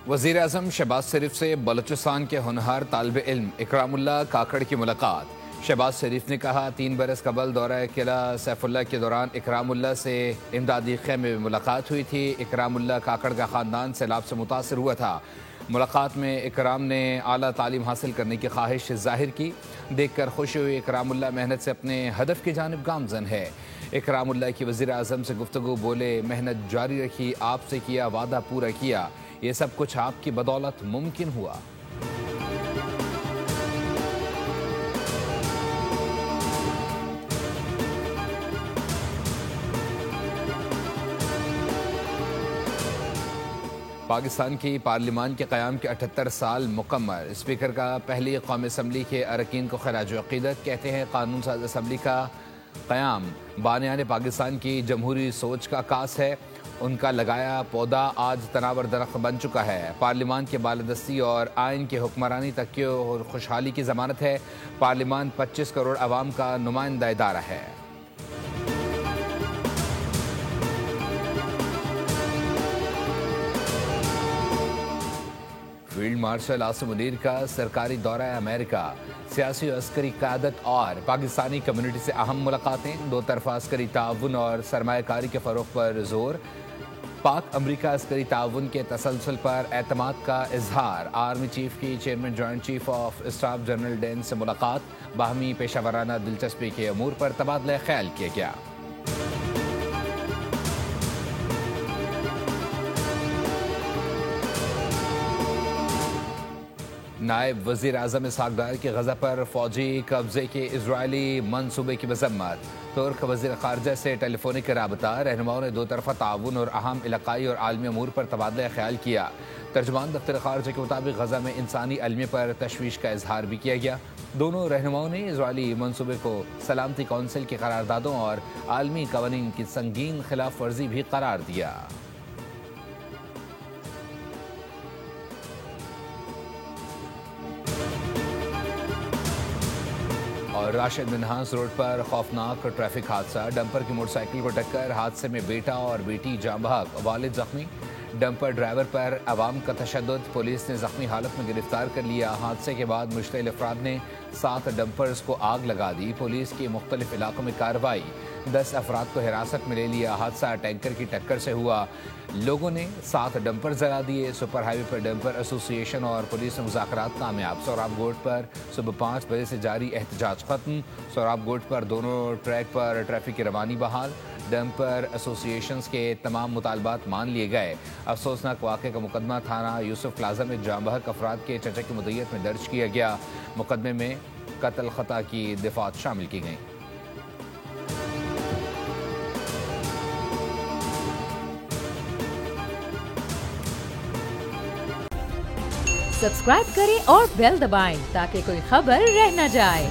وزیر اعظم شہباز شریف سے بلوچستان کے ہونہار طالب علم اکرام اللہ کاکڑ کی ملاقات۔ شہباز شریف نے کہا 3 برس قبل دورہ قلعہ سیف اللہ کے دوران اکرام اللہ سے امدادی خیمے میں ملاقات ہوئی تھی۔ اکرام اللہ کاکڑ کا خاندان سیلاب سے متاثر ہوا تھا۔ ملاقات میں اکرام نے اعلیٰ تعلیم حاصل کرنے کی خواہش ظاہر کی۔ دیکھ کر خوشی ہوئی۔ اکرام اللہ محنت سے اپنے ہدف کی جانب گامزن ہے۔ اکرام اللہ کی وزیر اعظم سے گفتگو، بولے محنت جاری رکھی، آپ سے کیا وعدہ پورا کیا، یہ سب کچھ آپ کی بدولت ممکن ہوا۔ پاکستان کی پارلیمان کے قیام کے 78 سال مکمل۔ اسپیکر کا پہلی قومی اسمبلی کے اراکین کو خراج عقیدت۔ کہتے ہیں قانون ساز اسمبلی کا قیام بانیان پاکستان کی جمہوری سوچ کا عکاس ہے۔ ان کا لگایا پودا آج تناور درخت بن چکا ہے۔ پارلیمان کے بالادستی اور آئین کے حکمرانی تک اور خوشحالی کی ضمانت ہے۔ پارلیمان 25 کروڑ عوام کا نمائندہ ادارہ ہے۔ فیلڈ مارشل عاصم منیر کا سرکاری دورہ امریکہ۔ سیاسی و عسکری قیادت اور پاکستانی کمیونٹی سے اہم ملاقاتیں۔ 2 طرفہ عسکری تعاون اور سرمایہ کاری کے فروغ پر زور۔ پاک امریکہ عسکری تعاون کے تسلسل پر اعتماد کا اظہار۔ آرمی چیف کی chairman joint chief of staff general Dan سے ملاقات۔ باہمی پیشہ ورانہ دلچسپی کے امور پر تبادلہ خیال کیا گیا۔ نائب وزیر اعظم اسحاق ڈار کی غزہ پر فوجی قبضے کے اسرائیلی منصوبے کی مذمت۔ ترک وزیر خارجہ سے ٹیلی فونک رابطہ۔ رہنماؤں نے 2 طرفہ تعاون اور اہم علاقائی اور عالمی امور پر تبادلہ خیال کیا۔ ترجمان دفتر خارجہ کے مطابق غزہ میں انسانی المیہ پر تشویش کا اظہار بھی کیا گیا۔ دونوں رہنماؤں نے اسرائیلی منصوبے کو سلامتی کونسل کی قراردادوں اور عالمی قوانین کی سنگین خلاف ورزی بھی قرار دیا۔ اور راشد منہاس روڈ پر خوفناک ٹریفک حادثہ۔ ڈمپر کی موٹر سائیکل کو ٹکر، حادثے میں بیٹا اور بیٹی جاں بحق، والد زخمی۔ ڈمپر ڈرائیور پر عوام کا تشدد، پولیس نے زخمی حالت میں گرفتار کر لیا۔ حادثے کے بعد مشتعل افراد نے 7 ڈمپرز کو آگ لگا دی۔ پولیس کی مختلف علاقوں میں کارروائی، 10 افراد کو حراست میں لے لیا۔ حادثہ ٹینکر کی ٹکر سے ہوا۔ لوگوں نے 7 ڈمپر جلا دیے۔ سپر ہائی وے پر ڈمپر ایسوسی ایشن اور پولیس مذاکرات کامیاب۔ سوراب گوٹ پر صبح 5 بجے سے جاری احتجاج ختم۔ سوراب گوٹ پر دونوں ٹریک پر ٹریفک کی روانی بحال۔ ڈمپر ایسوسی ایشنز کے تمام مطالبات مان لیے گئے۔ افسوسناک واقعے کا مقدمہ تھانہ یوسف پلازا میں جاں بحق افراد کے چچا کی مدیریت میں درج کیا گیا۔ مقدمے میں قتل خطا کی دفعات شامل کی گئیں۔ سبسکرائب کریں اور بیل دبائیں تاکہ کوئی خبر رہ نہ جائے۔